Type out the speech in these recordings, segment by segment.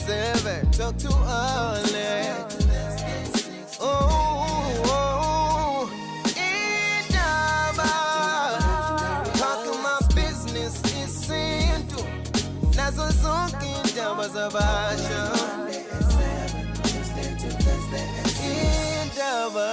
7, talk too early. Oh, indaba. Talking my business isintu. Nazo zonke indaba zabasha. Indaba.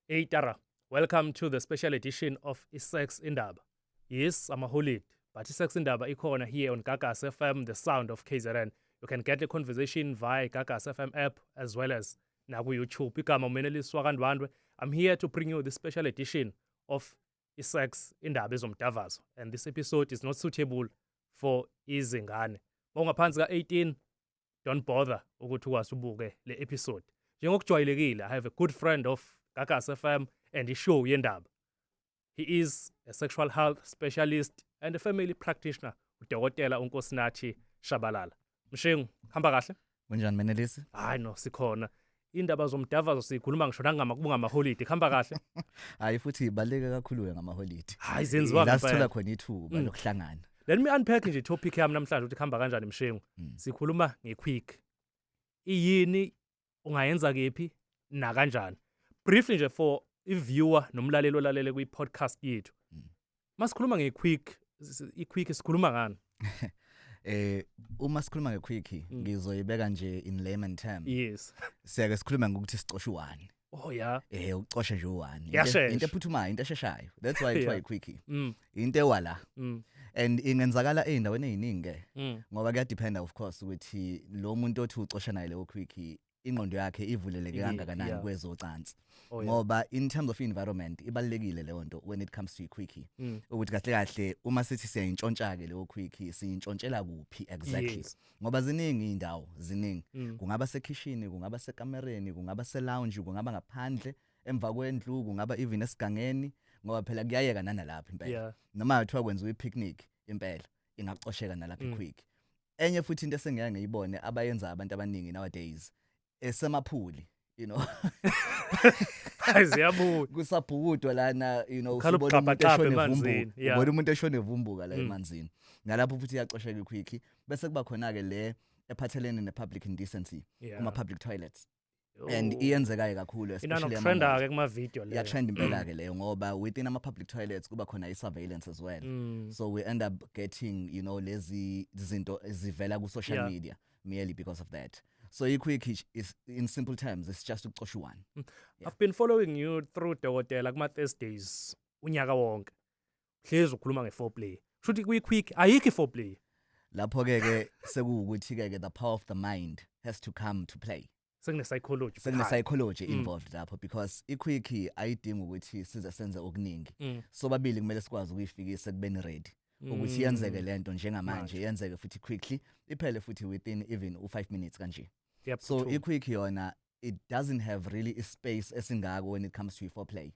Hey Tara, welcome to the special edition of Isex Indaba. Yes, I'm a holiday, but Isex Indaba ikhona here on Gagas FM, the sound of KZN. You can get the conversation via Gagas FM app as well as Nagu YouTube. Igama uMenelis Wakandwandwe. I'm here to bring you the special edition of Isex Indaba ezomdavazo. And this episode is not suitable for izingane. Ongaphansi ka-18, don't bother ukuthi ubuke le episode. Njengokujwayelekile, I have a good friend of Gagas FM and ishow yendaba. He is a sexual health specialist and a family practitioner, uDokotela uNkosinathi Shabalala. Mshengu, hamba kahle? Kunjani Menelisi? Hayi no, sikhona. Indaba zomdavazo sikhuluma ngisho ngama holiday, hamba kahle? Hayi futhi ibaleka kakhulu ngama-holiday. Hayi zenziwa ngempela. La sithola khona ithuba lokuhlangana. Let me unpack nje topic yami namhlanje ukuthi hamba kanjani Mshengu. Sikhuluma ngequick. Iyini ungayenza kephi na kanjani? Briefly nje for i-viewer nomlaleli olalele kwi-podcast yethu. Masikhuluma ngequick, i-quick sikhuluma ngani? Uma sikhuluma ngequick ngizoyibeka nje in layman term. Yes. Siyake sikhuluma ngokuthi sicoshe u1. Oh yeah. Ucoshe nje u1. Into ephuthumayo, into esheshayo. That's why it's quick. Mm. Into ewala. And ingenzakala eindaweni eziningi ke. Ngoba kuyadependa of course ukuthi lo muntu othi ucosha naye leyo quick ingqondo yakhe ivuleleke kangakanani kwezocansi. Ngoba in terms of environment ibalekile leyo nto when it comes to quickie ukuthi kahle kahle uma sithi siyayintshontsha ke leyo quickie siyintshontshela kuphi exactly ngoba ziningi indawo ziningi kungaba sekitchen kungaba sekamereni kungaba se lounge kungaba ngaphandle emva kwendlu kungaba even esigangeni ngoba phela kuyayeka nanalapha impela noma kuthiwa kwenziwa ipicnic impela ingacosheka nalapha iquickie enye futhi into esengiyake ngiyibone abayenza abantu abaningi nowadays esemaphuli you know Ziyabuya kusabhukudwa lana you know usibona umuntu eshone emanzini ubona umuntu eshone evumbuka la emanzini nalapho futhi iyacosheka iquickie bese kuba khona ke le ephathelene ne-public indecency kuma public toilets and iyenzekayo kakhulu especially trenda ke kuma video leyo trend impela ke leyo ngoba within ama public toilets kuba khona i-surveillance as well so we end up getting you know lezi izinto ezivela ku social media merely because of that. So quick is in simple terms it's just ucosha u1. I've been following you through Dokotela kuma Thursdays unyaka wonke. Hlezi ukhuluma nge4play. Shuthi quick ayikho i4play. Lapho ke sekuwukuthi ke the power of the mind has to come to play. Sekune psychology involved lapho because iquick ayidingi ukuthi size senze okuningi. So babili kumele sikwazi ukuyifikisa kubeni ready. Ukuthi yenzeke lento njengamanje yenzeke futhi quickly iphele futhi within even u5 minutes kanje. So quick yona it doesn't have really a space esingako when it comes to foreplay.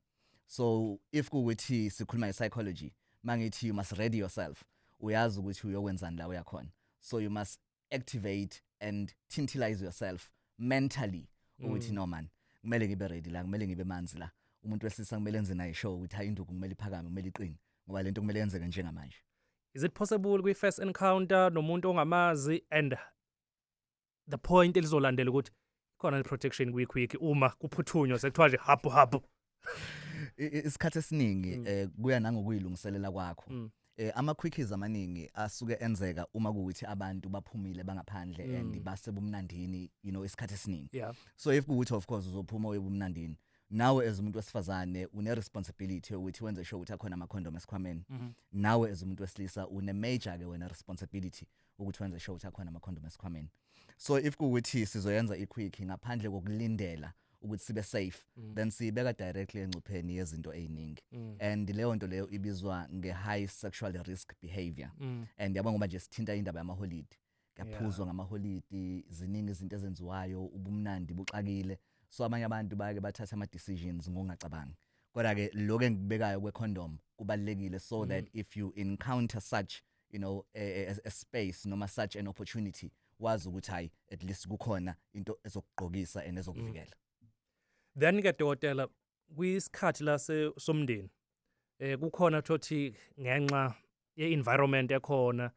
So if kuwuthi sikhuluma psychology mangithi you must ready yourself uyazi ukuthi uyokwenzani la uyakhona. So you must activate and tantalize yourself mentally ukuthi no man kumele ngibe ready la kumele ngibe manzi la umuntu wesilisa kumele enze naye show ukuthi hayi induku kumele iphakame kumele iqine ngoba lento kumele yenzeke njengamanje. Is it possible kwi first encounter nomuntu ongamazi and the point elizolandela ukuthi khona i-protection kwi-quick uma kuphuthunywa sekuthiwa nje hapu isikhathi esiningi kuya nangokuyilungiselela kwakho ama-quickies amaningi asuke enzeka uma kuwuthi abantu baphumile bangaphandle and basebumnandini you know isikhathi esiningi so if kuwuthi of course uzophuma uyebumnandini nawe as umuntu wesifazane une responsibility ukuthi wenze sure ukuthi akhona ama condom esikhwameni nawe as umuntu wesilisa une major ke wena responsibility ukuthi wenze sure ukuthi akhona ama condom esikhwameni. So if kuwuthi sizoyenza iquick ngaphandle kokulindela ukuthi sibe safe then sibeka directly engcupheni yezinto eziningi and leyo nto leyo ibizwa nge-high sexual risk behavior and yabona ngoba nje sithinta indaba yamaholidi kaphuzwa ngamaholidi ziningi izinto ezenziwayo ubumnandi buxakile so abanye abantu bayake bathatha ama decisions ngokungacabangi kodwa ke lokho engibekayo kwe-condom kubalekile so that if you encounter such you know a space noma such an opportunity wazi ukuthi hayi at least kukhona into ezokugqokisa and ezokuvikela. Then ke Dokotela kwisikhathi la somndeni kukhona thothi ngenxa ye environment ekhona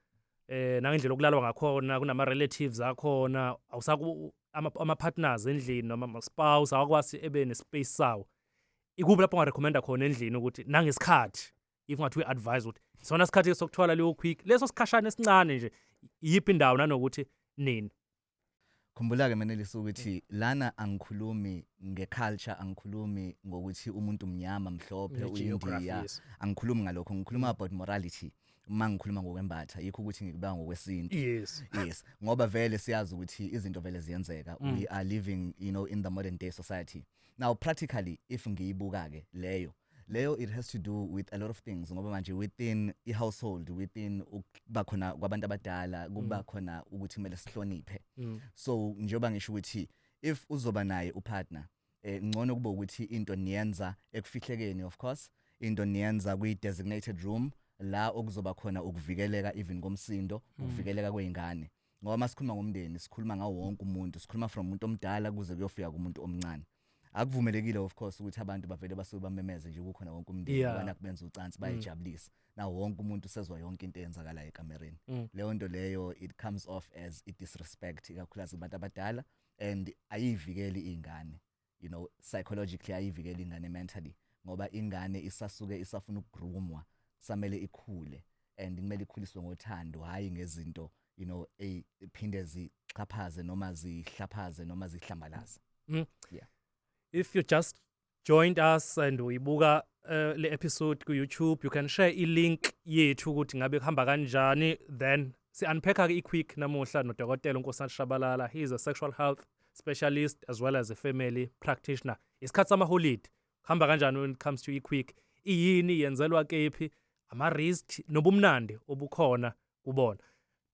nangendlela okulalwa ngakhona kunama relatives akhona awusaku ama partners endlini noma ama spouse awakwasi ebe ne space sawo ikuphi lapho ungarecommenda khona endlini ukuthi nangesikhathi if ngathi uyi-advise ukuthi isona isikhathi sokuthwala leyo quick leso sikhashana esincane nje yiphi indawo nanokuthi nini. Khumbula-ke Menelisi ukuthi lana angikhulumi nge-culture, angikhulumi ngokuthi umuntu mnyama mhlophe uyiNdiya, angikhulumi ngalokho, ngikhuluma about morality. Uma ngikhuluma ngokwembatha yikho ukuthi ngikubanga ngokwesintu. Yes ngoba vele siyazi ukuthi izinto vele ziyenzeka. We are living, you know, in the modern day society. Now practically if ngiyibuka-ke leyo it has to do with a lot of things ngoba manje within i-household, within ukuba khona kwabantu abadala kuba khona ukuthi kumele sihloniphe. So njengoba ngisho ukuthi if uzoba naye upartner ngcono kuba ukuthi into niyenza ekufihlekeni, of course into niyenza kwi-designated room la okuzoba khona ukuvikeleka even komsindo, ukuvikeleka kweingane. Ngoba masikhuluma ngomndeni sikhuluma ngawo wonke umuntu, sikhuluma from umuntu omdala kuze kuyofika kumuntu omncane. Akuvumelekile of course ukuthi abantu bavele basuke bamemeze nje kukhona wonke umndeni bana kubenza ucansi bayijabulisa. Now wonke umuntu sezwa yonke into eyenzakala ekamereni. Leyo nto leyo it comes off as a disrespect ikakhulukazi kubantu abadala and ayivikeli ingane, you know, psychologically ayivikeli ingane mentally ngoba ingane isasuke isafuna ukugroomwa, samele ikhule and kumele ikhuliswe ngothando hayi ngezinto, you know, iphinde zixhaphaze noma zihlaphaze noma zihlambalaza. Yeah. If you just joined us and uyibuka le episode ku YouTube, you can share i-link yethu ukuthi ngabe kuhamba kanjani, then si-unpack-a i-quick namuhla noDokotela uNkosana Shabalala. He is a sexual health specialist as well as a family practitioner. Isikhathi sama-holiday kuhamba kanjani when it comes to i-quick, iyini yenzelwa kephi, ama-risk nobumnandi obukhona kubona.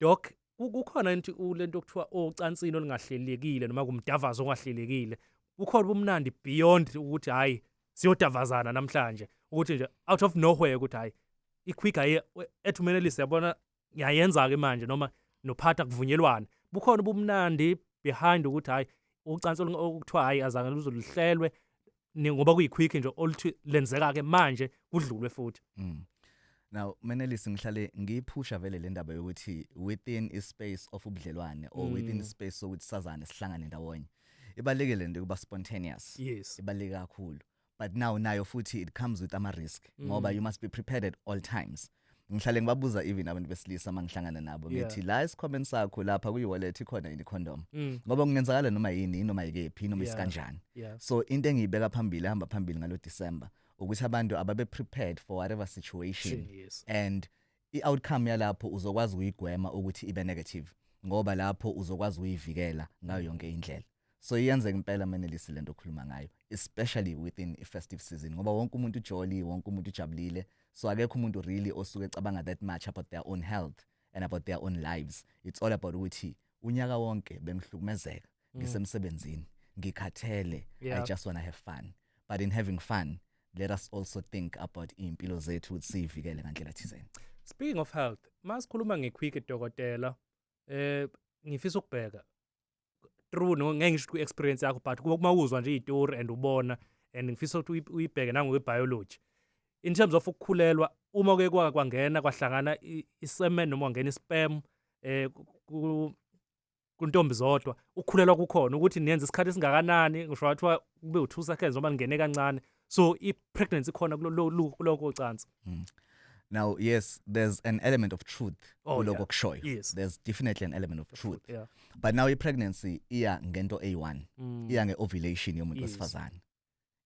Doc, kukhona lento okuthiwa ocansini olungahlelekile noma kumdavazo ongahlelekile, ukhona ubumnandi beyond ukuthi hayi siyodavazana namhlanje, ukuthi nje out of nowhere ukuthi hayi i-quick aye ethi Menelisi yabona ngiyayenza-ke manje noma nophatha kuvunyelwana. Bukhona ubumnandi behind ukuthi hayi ucansi okuthiwa hayi azange luzoluhlelwe ngoba kuyi-quick nje oluthi lenzeka-ke manje kudlulwe futhi. Now Menelisi ngihlale ngiyiphusha vele le ndaba yokuthi within a space of ubudlelwane or within a space sokuthi sazane sihlangane ndawonye ibalekile nje kuba spontaneous. Yes. Ibaleka kakhulu. But now nayo futhi it comes with ama risk ngoba you must be prepared at all times. Ngihlale ngibabuza even abantu besilisa mangihlangana nabo ngithi la isikhomeni sakho lapha kuyi-wallet ikhona yini condom ngoba kungenzakala noma yini noma yikephi noma isikanjani. So into engiyibeka phambili hamba phambili ngalo December ukuthi abantu ababe prepared for whatever situation. And i-outcome yalapho uzokwazi ukuyigwema ukuthi ibe negative ngoba lapho uzokwazi ukuyivikela ngayo yonke indlela. So iyenzeka impela Menelisi lento okhuluma ngayo, especially within a festive season ngoba wonke umuntu jolly, wonke umuntu ujabulile, so akekho umuntu really osuke ecabanga that much about their own health and about their own lives. It's all about ukuthi unyaka wonke bengihlukumezeka ngisemsebenzini, ngikhathele, I just want to have fun. But in having fun, let us also think about impilo zethu ukuthi sivikele ngandlela thizeni. Speaking of health, masikhuluma nge-quick Dokotela, ngifisa ukubheka true no ngeke ngisho ku-experience yakho but kuma uzwa nje izitori and ubona and ngifisa ukuthi uyibheke nangokwe-biology in terms of ukukhulelwa uma ke kwangena kwahlangana i-semen noma kwangena i-sperm kuntombi zodwa ukukhulelwa kukhona ukuthi niyenza isikhathi esingakanani, ngisho wathiwa kube u2 seconds noma ngene kancane, so i-pregnancy khona kuloko ucansi. Now, yes, there's an element of truth. Yes. There's definitely an element of truth. Yeah. But now i-pregnancy, iya ngento A1. Iya nge-ovulation yomuntu wesifazane.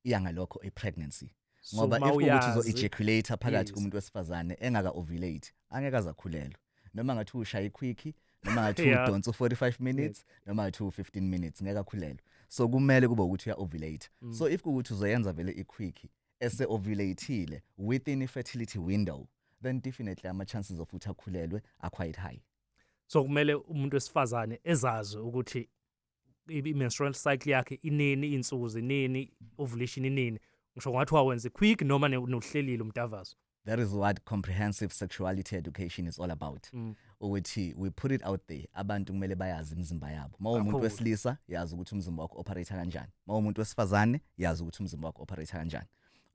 Iya ngalokho i-pregnancy. Ngoba if ukuthi uzo-ejaculate phakathi kumuntu wesifazane engaka-ovulate, angeke azakhulelwa. Noma ngathi ushaya i-quick, noma ngathi udonsa 45 minutes, noma ngathi 15 minutes, ngeke akhulelwa. So kumele kube ukuthi uya-ovulate. So if ukuthi uzoyenza vele i-quick, ese-ovulateile within i-fertility window, then definitely ama-chances of ukuthi akhulelwe are quite high. So kumele umuntu wesifazane ezazi ukuthi i-menstrual cycle yakhe inini, insuku zinini, ovulation inini. Ngisho ngathi wawenza quick noma nohlelile umdavazo. That is what comprehensive sexuality education is all about. Ukuthi we put it out there, abantu kumele bayazi imizimba yabo. Uma umuntu wesilisa yazi ukuthi umzimba wakho operate kanjani. Uma umuntu wesifazane yazi ukuthi umzimba wakho operate kanjani.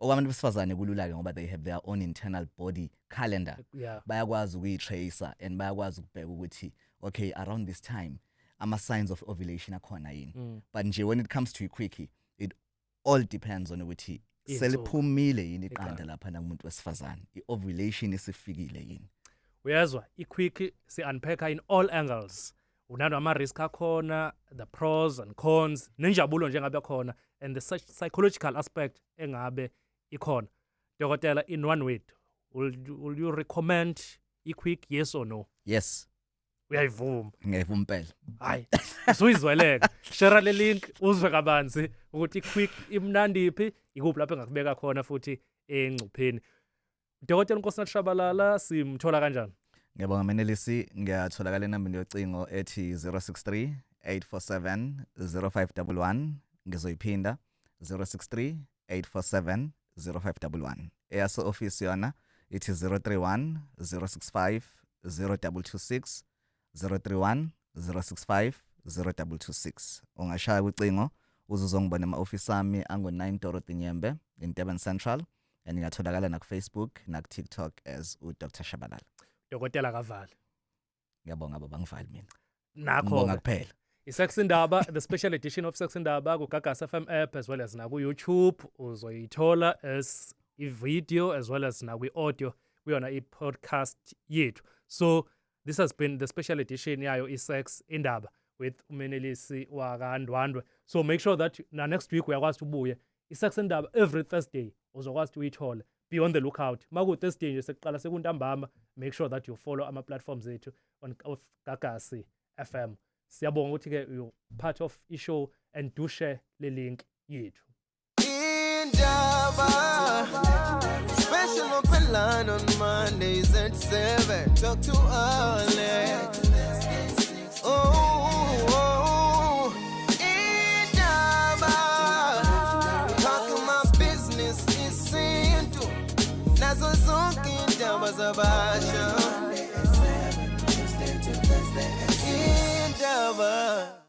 okwabantu besifazane kulula-ke ngoba they have their own internal body calendar. Yeah. Bayakwazi ukuyi-tracer and bayakwazi ukubheka ukuthi okay around this time ama-signs of ovulation akhona yini. But nje when it comes to i-quickie, it all depends on ukuthi seliphumile yini iqanda lapha nakumuntu wesifazane, i-ovulation isifikile yini. Uyezwa i-quickie si-unpacka in all angles. Unalo ama-risk akhona, the pros and cons, nenjabulo njengabe khona, and the psychological aspect engabe ikhona. Dokotela, in one word, will you recommend i-quick, yes or no? Yes. Uyayivuma. Ngiyayivuma impela. Hayi, usuyizweleka. Share le link uzwe kabanzi ukuthi i-quick imnandiphi, ikuphi lapho engakubeka khona futhi engcupheni. Dokotela Nkosinathi Shabalala simthola kanjani? Ngiyabonga Menelisi, ngiyatholakala enambeni yocingo ethi 063 847 0511. Ngizoyiphinda 063 847 0511. Eyaso office yona ithi 031 065 0226 031 065 0226. Ungashaya ucingo uzozongibona ema-office ami ango-9 Dorothy Nyembe in Durban Central, and ngingatholakala na Facebook na TikTok as uDr Shabalala. Dokotela kavali. Ngiyabonga baba, ngivali mina. Nakho Ngibonga kuphela. iSex Indaba, the special edition of Sex Indaba ku Gagas FM app as well as na ku YouTube uzoyithola as i-video as well as na kwi-audio kuyona i-podcast yethu. So this has been the special edition yayo iSex Indaba with uMenelisi wakandwandwe. So make sure that na next week uyakwazi ubuye iSex Indaba every Thursday uzokwazi uyithola. Be on the lookout. Maku Thursday nje sekuqala sekuntambama, make sure that you follow ama platforms ethu on of Gagas FM. Siyabonga ukuthi ke you part of i-show and do share le link yethu. Indaba, special open line on Mondays at 7. Talk to Alex. Oh, Indaba, talking my business is simple. Nazo zonke indaba zabasha. Indaba.